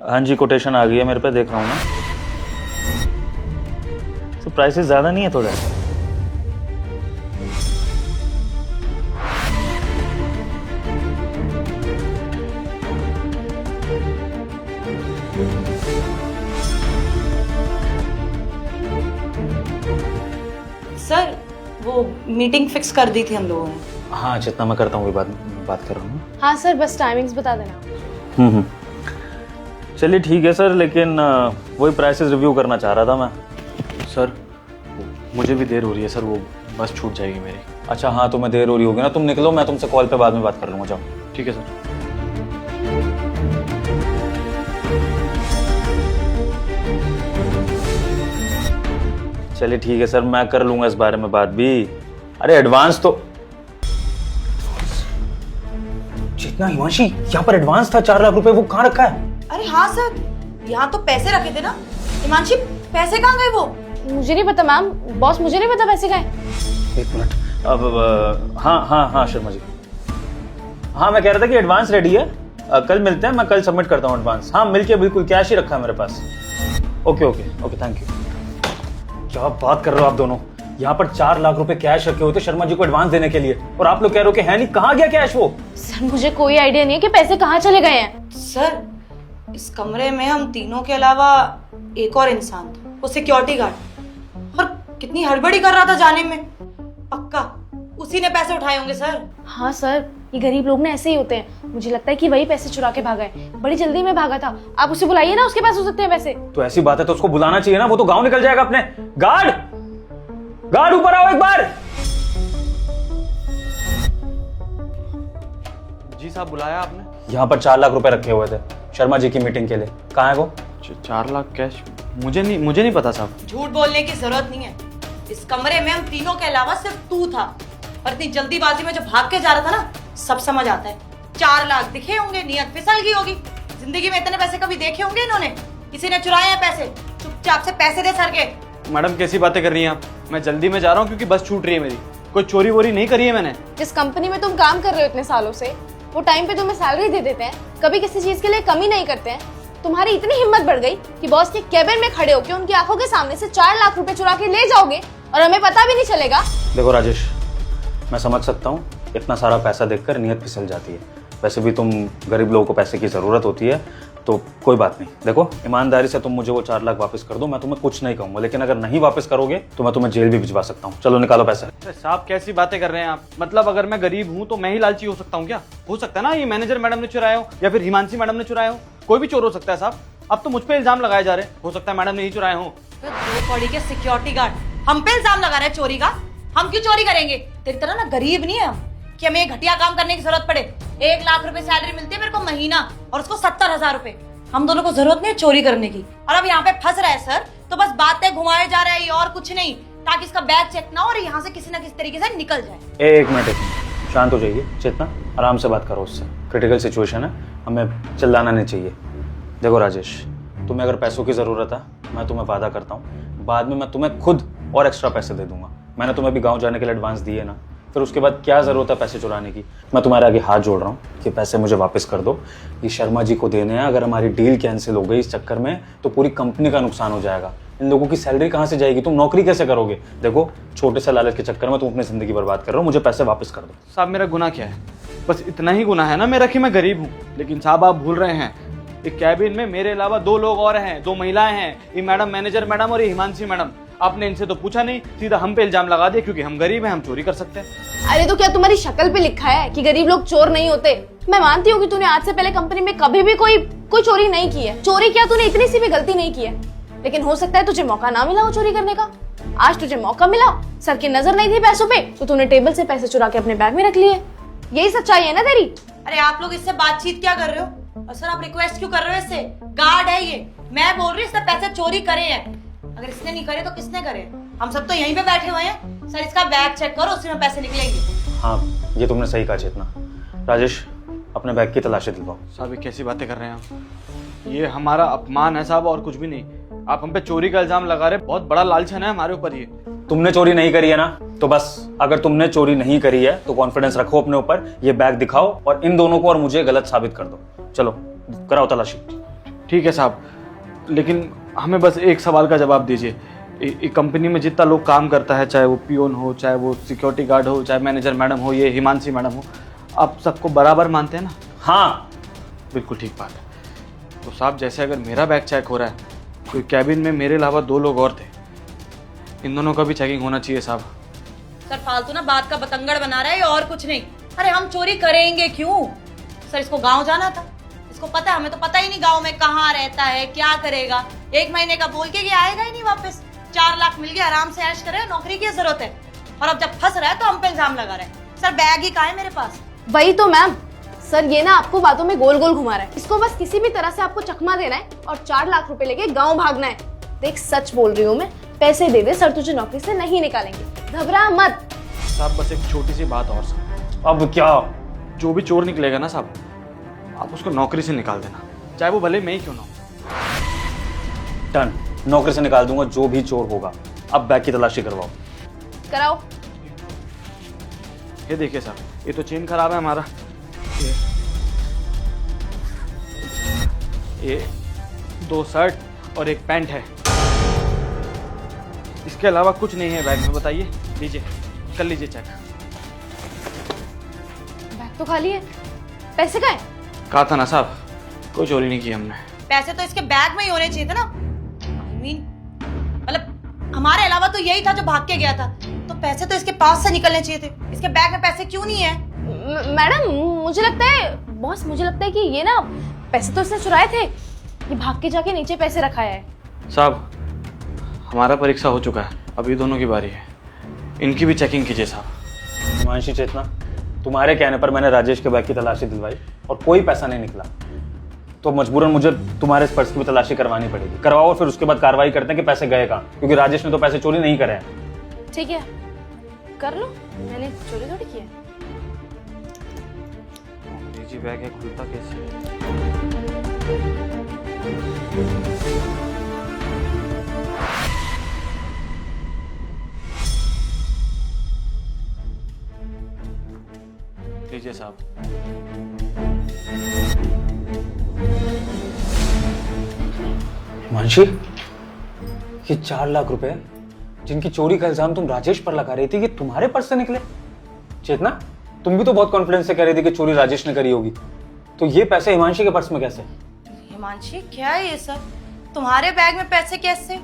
हाँ जी, कोटेशन आ गई है मेरे पे, देख रहा हूँ मैं। तो प्राइसेस ज़्यादा नहीं है थोड़ा? सर वो मीटिंग फिक्स कर दी थी हम लोगों ने। हाँ, जितना मैं करता हूँ बात कर रहा हूँ। हाँ सर, बस टाइमिंग्स बता देना। चलिए ठीक है सर, लेकिन वही प्राइसेस रिव्यू करना चाह रहा था मैं। सर मुझे भी देर हो रही है सर, वो बस छूट जाएगी मेरी। अच्छा हाँ, तुम्हें देर हो रही होगी ना, तुम निकलो, मैं तुमसे कॉल पे बाद में बात कर लूँगा। जाओ। ठीक है सर। चलिए ठीक है सर, मैं कर लूँगा इस बारे में बात भी। अरे एडवांस तो जितना हिमांशी यहाँ पर एडवांस था 4 लाख रुपए, वो कहाँ रखा है? अरे हाँ सर, यहाँ तो पैसे रखे थे ना। हिमांशी पैसे कहाँ गए वो? मुझे नहीं पता मैम, बॉस मुझे नहीं पता पैसे का है। एक मिनट, अब हाँ शर्मा जी, हाँ मैं कह रहा था कि एडवांस रेडी है, कल मिलते हैं, मैं कल सबमिट करता हूँ एडवांस। हाँ मिलके बिल्कुल, कैश ही रखा है मेरे पास। Okay, thank you. क्या बात कर रहे हो आप दोनों, यहाँ पर 4 लाख रुपए कैश रखे होते शर्मा जी को एडवांस देने के लिए, और आप लोग कह रहे हो कि है नहीं, कहाँ गया कैश वो? सर मुझे कोई आइडिया नहीं है कि पैसे कहाँ चले गए हैं। सर इस कमरे में हम तीनों के अलावा एक और इंसान था, वो सिक्योरिटी गार्ड, और कितनी हड़बड़ी कर रहा था जाने में। पक्का उसी ने पैसे उठाए होंगे सर। हाँ सर, ये गरीब लोग ना ऐसे ही होते हैं। मुझे लगता है कि वही पैसे चुरा के भागा है, बड़ी जल्दी में भागा था। आप उसे बुलाइए ना, उसके पास हो सकते हैं पैसे। तो ऐसी बात है तो उसको बुलाना चाहिए ना, वो तो गाँव निकल जाएगा अपने। गार्ड ऊपर आओ एक बार। जी साहब, बुलाया आपने? यहाँ पर 4 लाख रुपए रखे हुए थे शर्मा जी की मीटिंग के लिए, कहाँ है वो? 4 लाख कैश? मुझे नहीं पता साहब। झूठ बोलने की जरूरत नहीं है, इस कमरे में हम तीनों के अलावा सिर्फ तू था, और इतनी जल्दीबाजी में जो भाग के जा रहा था ना, सब समझ आता है। 4 लाख दिखे होंगे, नियत फिसल गई होगी। जिंदगी में इतने पैसे कभी देखे होंगे इन्होंने? किसी ने चुराए हैं पैसे? चुपचाप से पैसे दे सर के। मैडम कैसी बातें कर रही हैं आप? मैं जल्दी में जा रहा हूँ क्योंकि बस छूट रही है मेरी। कोई चोरी वोरी नहीं करी है मैंने। जिस कंपनी में तुम काम कर रहे हो इतने सालों से, वो टाइम पे तुम्हें सैलरी दे देते हैं, कभी किसी चीज के लिए कमी नहीं करते हैं। तुम्हारी इतनी हिम्मत बढ़ गई कि बॉस के केबिन में खड़े होकर उनकी आंखों के सामने से 4 लाख रुपए चुरा के ले जाओगे और हमें पता भी नहीं चलेगा। देखो राजेश, मैं समझ सकता हूँ इतना सारा पैसा देखकर नीयत फिसल जाती है। वैसे भी तुम गरीब लोगों को पैसे की ज़रूरत होती है, तो कोई बात नहीं। देखो ईमानदारी से तुम मुझे वो 4 लाख वापस कर दो, मैं तुम्हें कुछ नहीं कहूँगा, लेकिन अगर नहीं वापस करोगे तो मैं तुम्हें जेल भी भिजवा सकता हूँ। चलो निकालो पैसा। साहब कैसी बातें कर रहे हैं आप? मतलब अगर मैं गरीब हूँ तो मैं ही लालची हो सकता हूँ क्या? हो सकता है ना ये मैनेजर मैडम ने चुराया हो या फिर हिमांशी मैडम ने चुराया हो, कोई भी चोर हो सकता है साहब। अब तो मुझ पे इल्जाम लगाए जा रहे हैं, हो सकता है मैडम ने ही चुराए हो। दो कौड़ी के सिक्योरिटी गार्ड हम पे इल्जाम लगा रहे हैं चोरी का। हम क्यों चोरी करेंगे? तेरी तरह ना गरीब नहीं है हम कि हमें घटिया काम करने की जरूरत पड़े। 1 लाख रुपए सैलरी मिलती है मेरे को महीना, और उसको 70,000 रुपए। हम दोनों को जरूरत नहीं है चोरी करने की। और अब यहाँ पे फंस रहा है सर, तो बस बातें घुमाए जा रहा है और कुछ नहीं, ताकि इसका बैग चेक ना हो और यहाँ से किसी ना किसी तरीके से निकल जाए। एक मिनट, शांत हो जाइए। चेतना, आराम से बात करो उससे, क्रिटिकल सिचुएशन है, हमें चिल्लाना नहीं चाहिए। देखो राजेश, तुम्हें अगर पैसों की ज़रूरत है, मैं तुम्हें वादा करता हूँ बाद में मैं तुम्हें खुद और एक्स्ट्रा पैसे दे दूंगा। मैंने तुम्हें भी गांव जाने के लिए एडवांस दिए ना, फिर उसके बाद क्या ज़रूरत है पैसे चुराने की? मैं तुम्हारे आगे हाथ जोड़ रहा हूँ कि पैसे मुझे वापस कर दो। ये शर्मा जी को देने हैं, अगर हमारी डील कैंसिल हो गई इस चक्कर में तो पूरी कंपनी का नुकसान हो जाएगा। इन लोगों की सैलरी कहाँ से जाएगी? तुम नौकरी कैसे करोगे? देखो छोटे से लालच के चक्कर में तुम अपनी ज़िंदगी बर्बाद कर रहे हो, मुझे पैसे वापस कर दो। साहब मेरा गुनाह क्या है? बस इतना ही गुनाह है ना मेरा कि मैं गरीब हूँ। लेकिन साहब आप भूल रहे हैं, एक कैबिन में मेरे अलावा 2 लोग और हैं, 2 महिलाएं हैं, ये मैडम मैनेजर मैडम और ये हिमांशी मैडम। आपने इनसे तो पूछा नहीं, सीधा हम पे इल्जाम लगा दिया क्योंकि हम गरीब हैं, हम चोरी कर सकते हैं। अरे तो क्या तुम्हारी शक्ल पे लिखा है कि गरीब लोग चोर नहीं होते? मैं मानती हूँ कि तूने आज से पहले कंपनी में कभी भी कोई चोरी नहीं की है। चोरी किया तूने, इतनी सी भी गलती नहीं की है, लेकिन हो सकता है तुझे मौका ना मिला हो चोरी करने का। आज तुझे मौका मिला, सर की नजर नहीं थी पैसों पे, तो तूने टेबल से पैसे चुरा के अपने बैग में रख लिए। यही सच्चाई है ना तेरी? अरे आप लोग इससे बातचीत क्या कर रहे हो? और सर आप रिक्वेस्ट क्यों कर रहे हो इससे? गार्ड है ये, मैं बोल रही हूँ इसने पैसे चोरी करे हैं। अगर इसने नहीं करे तो किसने करे? हम सब तो यहीं पे बैठे हुए हैं। सर इसका बैग चेक करो, उसी में पैसे निकलेंगे। हाँ ये तुमने सही कहा चेतना। राजेश, अपने बैग की तलाशी दिलवाओ। साहब ये कैसी बातें कर रहे हैं आप? ये हमारा अपमान है साहब, और कुछ भी नहीं। आप हम पे चोरी का इल्जाम लगा रहे, बहुत बड़ा लालचन है हमारे ऊपर ये। तुमने चोरी नहीं करी है ना, तो बस अगर तुमने चोरी नहीं करी है तो कॉन्फिडेंस रखो अपने ऊपर, ये बैग दिखाओ और इन दोनों को और मुझे गलत साबित कर दो। चलो कराओ तलाशी। ठीक है साहब, लेकिन हमें बस एक सवाल का जवाब दीजिए। कंपनी में जितना लोग काम करता है, चाहे वो पियोन हो, चाहे वो सिक्योरिटी गार्ड हो, चाहे मैनेजर मैडम हो, ये हिमांशी मैडम हो, आप सबको बराबर मानते हैं ना? हाँ। बिल्कुल ठीक बात है। तो साहब जैसे अगर मेरा बैग चेक हो रहा है, तो कैबिन में मेरे अलावा 2 लोग और थे, इन दोनों का भी चेकिंग होना चाहिए साहब। सर फालतू ना बात का बतंगड़ बना रहा है और कुछ नहीं। अरे हम चोरी करेंगे क्यों? सर इसको गांव जाना था, इसको पता है, हमें तो पता ही नहीं गांव में कहाँ रहता है, क्या करेगा। 1 महीने का बोल के ये आएगा ही नहीं वापस। 4 लाख मिल गया, आराम से ऐश करे, नौकरी की जरूरत है। और अब जब फंस रहा है तो हम पे इल्जाम लगा रहे हैं। सर बैग ही कहाँ है मेरे पास? वही तो मैम, सर ये ना आपको बातों में गोल गोल घुमा रहा है। इसको बस किसी भी तरह से आपको चकमा देना है और 4 लाख रुपए लेके गांव भागना है। देख सच बोल रही हूँ मैं, पैसे दे दे, सर तुझे नौकरी से नहीं निकालेंगे, घबरा मत। साहब बस एक छोटी सी बात और साहब, अब क्या? जो भी चोर निकलेगा ना साहब, आप उसको नौकरी से निकाल देना, चाहे वो भले मैं ही क्यों ना हो। डन, नौकरी से निकाल दूंगा जो भी चोर होगा। अब बैग की तलाशी करवाओ। कराओ। ये देखिए साहब, ये तो चेन खराब है हमारा, ये 2 शर्ट और 1 पैंट है, इसके अलावा कुछ नहीं है बैग में। बताइए, लीजिए कर लीजिए चेक। बैग तो खाली है, पैसे कहाँ है? कहा था ना साहब, कोई चोरी नहीं की हमने। पैसे तो इसके बैग में ही होने चाहिए थे ना। I mean, मतलब हमारे अलावा तो यही था जो भाग के गया था, तो पैसे तो इसके पास से निकलने चाहिए थे। इसके बैग में पैसे क्यों नहीं है? मैडम मुझे लगता है, बॉस मुझे लगता है कि ये ना पैसे तो इसने चुराए थे, ये भाग के जाके नीचे पैसे रखाया है। साहब हमारा परीक्षा हो चुका है, अभी दोनों की बारी है, इनकी भी चेकिंग कीजिए साहब। हिमांशी चेतना, तुम्हारे कहने पर मैंने राजेश के बैग की तलाशी दिलवाई और कोई पैसा नहीं निकला, तो मजबूरन मुझे तुम्हारे इस पर्स की भी तलाशी करवानी पड़ेगी। करवाओ, फिर उसके बाद कार्रवाई करते हैं कि पैसे गए कहाँ, क्योंकि राजेश ने तो पैसे चोरी नहीं करे हैं। ठीक है कर लो, मैंने चोरी थोड़ी की है। लीजिए बैग है, खुलता कैसे? लीजिए साहब। हिमांशी, ये 4 लाख रुपए जिनकी चोरी का इल्जाम तुम राजेश पर लगा रही थी, ये तुम्हारे पर्स से निकले? चेतना, तुम भी तो बहुत कॉन्फिडेंस से कह रही थी कि चोरी राजेश ने करी होगी, तो ये पैसे हिमांशी के पर्स में कैसे? हिमांशी क्या है ये सब? तुम्हारे बैग में पैसे कैसे?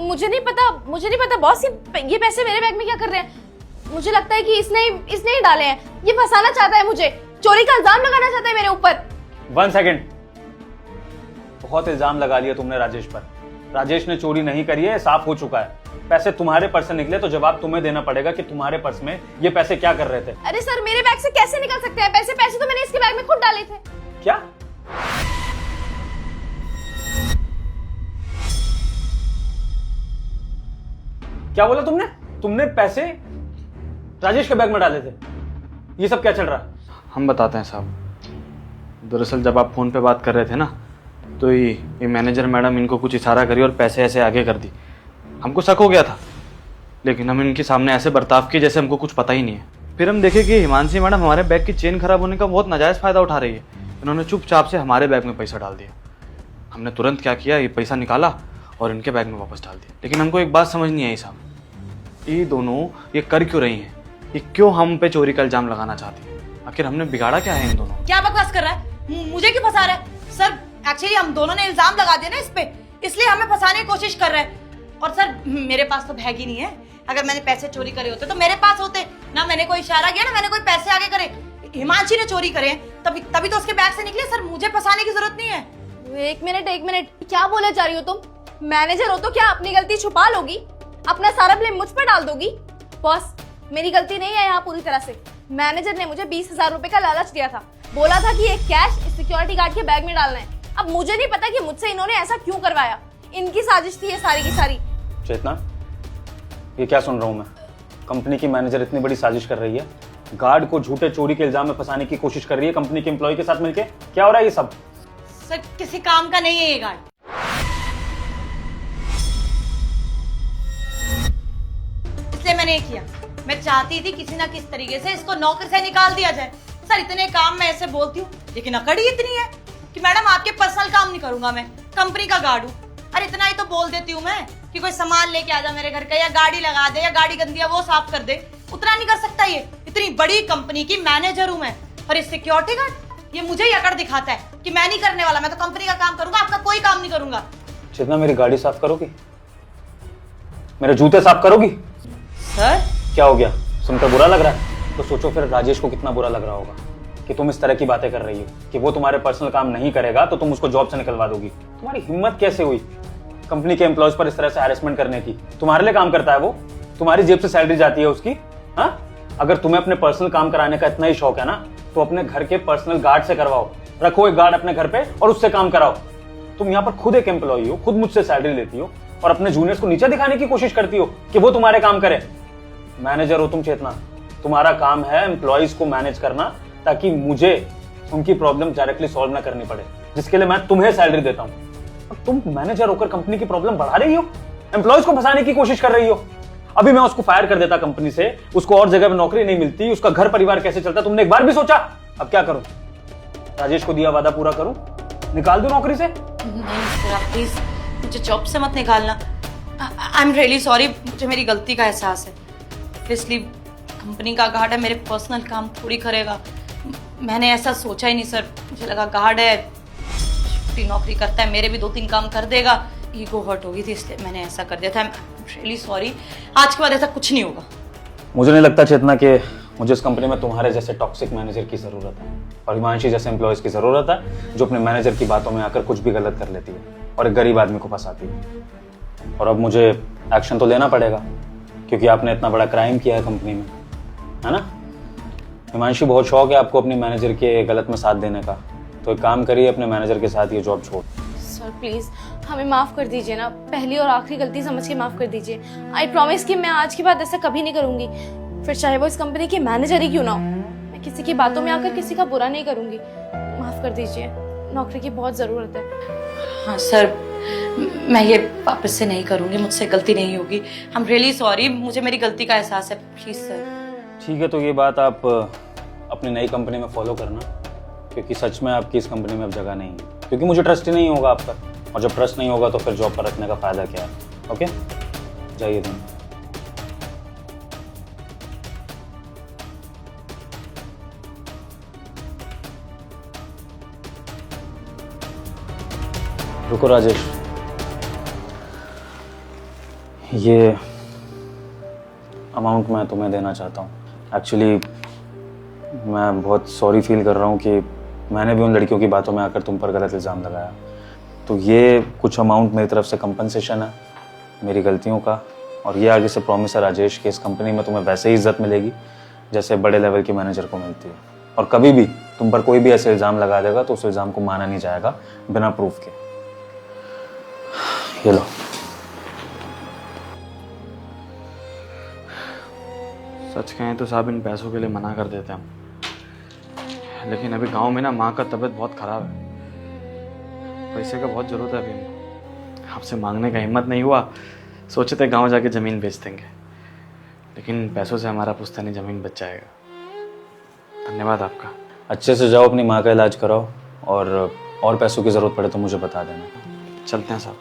मुझे नहीं पता बॉस, ये पैसे मेरे बैग में क्या कर रहे हैं? मुझे लगता है कि इसने ही डाले हैं। ये फंसाना चाहता है मुझे, चोरी का इल्जाम लगाना चाहता है मेरे ऊपर। 1 सेकेंड, बहुत इल्जाम लगा लिया तुमने राजेश पर। राजेश ने चोरी नहीं करी है, साफ हो चुका है। पैसे तुम्हारे पर्स से निकले तो जवाब तुम्हें देना पड़ेगा कि तुम्हारे पर्स में ये पैसे क्या कर रहे थे। अरे सर मेरे बैग से कैसे निकल सकते हैं पैसे? पैसे तो मैंने इसके बैग में खुद डाले थे। क्या? क्या बोला तुमने? तुमने पैसे राजेश के बैग में डाले थे? ये सब क्या चल रहा है? हम बताते हैं साहब। दरअसल जब आप फ़ोन पे बात कर रहे थे ना, तो ये मैनेजर मैडम इनको कुछ इशारा करी और पैसे ऐसे आगे कर दी। हमको शक हो गया था, लेकिन हम इनके सामने ऐसे बर्ताव किए जैसे हमको कुछ पता ही नहीं है। फिर हम देखे कि हिमांशी मैडम हमारे बैग की चेन खराब होने का बहुत नाजायज़ फ़ायदा उठा रही है। इन्होंने चुपचाप से हमारे बैग में पैसा डाल दिया। हमने तुरंत क्या किया, ये पैसा निकाला और इनके बैग में वापस डाल दिया। लेकिन हमको एक बात समझ नहीं आई साहब, ये दोनों ये कर क्यों रही हैं? ये क्यों हम पे चोरी का इल्जाम लगाना चाहती है? आखिर हमने बिगाड़ा क्या है इन दोनों? क्या बकवास कर रहा है? मुझे क्यों फंसा रहा है? सर एक्चुअली हम दोनों ने इल्जाम लगा दिया ना इस पे, इसलिए हमें फंसाने की कोशिश कर रहा है। और सर मेरे पास तो बैग ही नहीं है। अगर मैंने पैसे चोरी करे होते तो मेरे पास होते ना। मैंने कोई इशारा किया ना, मैंने कोई पैसे आगे करे। हिमांशी ने चोरी करे हैं, तभी तो उसके बैग से निकले। सर मुझे फंसाने की जरूरत नहीं है। एक मिनट, क्या बोले जा रही हो तुम? मैनेजर हो तो क्या अपनी गलती छुपा लोगी? अपना सारा ब्लेम मुझ पर डाल दोगी? बॉस मेरी गलती नहीं है यहाँ पूरी तरह से। मैनेजर ने मुझे 20,000 रुपए का लालच दिया था, बोला था कि ये कैश इस सिक्योरिटी गार्ड के बैग में डालना है। अब मुझे नहीं पता कि मुझसे इन्होंने ऐसा क्यों करवाया। इनकी साजिश थी ये सारी की सारी। चेतना, ये क्या सुन रहा हूं मैं? कंपनी की मैनेजर इतनी बड़ी साजिश कर रही है, गार्ड को झूठे चोरी के इल्जाम में फंसाने की कोशिश कर रही है कंपनी के एम्प्लॉय के साथ मिलके। क्या हो रहा है ये सब? सर किसी काम का नहीं है ये गार्ड। इसलिए मैंने ये किया। मैं चाहती थी किसी ना किसी तरीके से इसको नौकरी से निकाल दिया जाए। सर इतने काम मैं ऐसे बोलती हूँ, लेकिन अकड़ ही इतनी है कि मैडम आपके पर्सनल काम नहीं करूंगा, मैं कंपनी का गार्ड हूँ। अरे इतना ही तो बोल देती हूँ मैं कि कोई सामान लेके आ जा मेरे घर का, या गाड़ी लगा दे, या गाड़ी गंदी है वो साफ कर दे। उतना नहीं कर सकता ये? इतनी बड़ी कंपनी की मैनेजर हूँ मैं। और ये सिक्योरिटी गार्ड ये मुझे ही अकड़ दिखाता है कि मैं नहीं करने वाला, मैं तो कंपनी का काम करूंगा, आपका कोई काम नहीं करूंगा। चेतना, मेरी गाड़ी साफ करोगी? मेरे जूते साफ करोगी? सर क्या हो गया, सुनकर बुरा लग रहा है? तो सोचो फिर राजेश को कितना बुरा लग रहा होगा कि तुम इस तरह की बातें कर रही हो कि वो तुम्हारे पर्सनल काम नहीं करेगा तो तुम उसको जॉब से निकलवा दोगी। तुम्हारी हिम्मत कैसे हुई कंपनी के एम्प्लॉयज पर इस तरह से हैरेसमेंट करने की? तुम्हारे लिए काम करता है वो, तुम्हारी जेब से सैलरी जाती है उसकी। हाँ, अगर तुम्हें अपने पर्सनल काम कराने का इतना ही शौक है ना तो अपने घर के पर्सनल गार्ड से करवाओ। रखो एक गार्ड अपने घर पे और उससे काम कराओ। तुम यहाँ पर खुद एक एम्प्लॉई हो, खुद मुझसे सैलरी लेती हो और अपने जूनियर्स को नीचे दिखाने की कोशिश करती हो कि वो तुम्हारे काम करे। मैनेजर हो तुम चेतना, तुम्हारा काम है एम्प्लॉइज को मैनेज करना ताकि मुझे उनकी प्रॉब्लम डायरेक्टली सॉल्व ना करनी पड़े, जिसके लिए मैं तुम्हें सैलरी देता हूं। और तुम मैनेजर होकर कंपनी की प्रॉब्लम बढ़ा रही हो, एम्प्लॉइज को फंसाने की कोशिश कर रही हो। अभी मैं उसको फायर कर देता कंपनी से, उसको और जगह पर नौकरी नहीं मिलती, उसका घर परिवार कैसे चलता तुमने एक बार भी सोचा? अब क्या करूं? राजेश को दिया वादा पूरा करूं? निकाल दूं नौकरी से? नहीं सर, आप प्लीज मुझे जॉब से मत निकालना। आई एम रियली सॉरी, मुझे मेरी गलती का एहसास है। इसलिए कंपनी का गार्ड है, मेरे पर्सनल काम थोड़ी करेगा। मैंने ऐसा सोचा ही नहीं सर, मुझे लगा गार्ड है, छुट्टी नौकरी करता है, मेरे भी 2-3 काम कर देगा। ईगो हर्ट होगी थी इसलिए मैंने ऐसा कर दिया था। आई एम रियली सॉरी, आज के बाद ऐसा कुछ नहीं होगा। मुझे नहीं लगता चेतना कि मुझे इस कंपनी में तुम्हारे जैसे टॉक्सिक मैनेजर की जरूरत है और हिमांशी जैसे एम्प्लॉयज की जरूरत है जो अपने मैनेजर की बातों में आकर कुछ भी गलत कर लेती है और एक गरीब आदमी को फंसाती है। और अब मुझे एक्शन तो लेना पड़ेगा क्योंकि आपने इतना बड़ा क्राइम किया है कंपनी में, है ना? हिमांशी, बहुत शौक है आपको अपनी मैनेजर के गलत में साथ देने का, तो एक काम करिए, अपने मैनेजर के साथ ये जॉब छोड़। सर प्लीज हमें माफ कर दीजिए ना, पहली और आखिरी गलती समझ के माफ कर दीजिए। आई प्रॉमिस कि मैं आज के बाद ऐसा कभी नहीं करूंगी, फिर चाहे वो इस कंपनी की मैनेजर ही क्यों ना हो। मैं किसी की बातों में आकर किसी का बुरा नहीं करूंगी। माफ कर दीजिए, नौकरी की बहुत जरूरत है। हाँ सर, मैं ये वापस से नहीं करूंगी, मुझसे गलती नहीं होगी। आई एम रियली सॉरी, मुझे मेरी गलती का एहसास है, प्लीज सर। ठीक है, तो ये बात आप अपनी नई कंपनी में फॉलो करना, क्योंकि सच में आपकी इस कंपनी में अब जगह नहीं है, क्योंकि मुझे ट्रस्ट ही नहीं होगा आप पर, और जब ट्रस्ट नहीं होगा तो फिर जॉब पर रखने का फायदा क्या है। ओके, जाइए तुम। रुको राजेश, ये अमाउंट मैं तुम्हें देना चाहता हूँ। एक्चुअली मैं बहुत सॉरी फील कर रहा हूँ कि मैंने भी उन लड़कियों की बातों में आकर तुम पर गलत इल्ज़ाम लगाया। तो ये कुछ अमाउंट मेरी तरफ से कंपनसेशन है मेरी गलतियों का, और ये आगे से प्रॉमिस है राजेश कि इस कंपनी में तुम्हें वैसे ही इज्जत मिलेगी जैसे बड़े लेवल की मैनेजर को मिलती है। और कभी भी तुम पर कोई भी ऐसे इल्ज़ाम लगा देगा तो उस इल्ज़ाम को माना नहीं जाएगा बिना प्रूफ के। ये लो। सच कहें तो साहब इन पैसों के लिए मना कर देते हम, लेकिन अभी गांव में ना माँ का तबीयत बहुत ख़राब है, पैसे का बहुत ज़रूरत है अभी हमको। आपसे मांगने का हिम्मत नहीं हुआ, सोचे थे गांव जाके ज़मीन बेच देंगे, लेकिन पैसों से हमारा पुश्तैनी ज़मीन बच जाएगा। धन्यवाद आपका। अच्छे से जाओ, अपनी माँ का इलाज कराओ, और पैसों की ज़रूरत पड़े तो मुझे बता देना। चलते हैं साहब।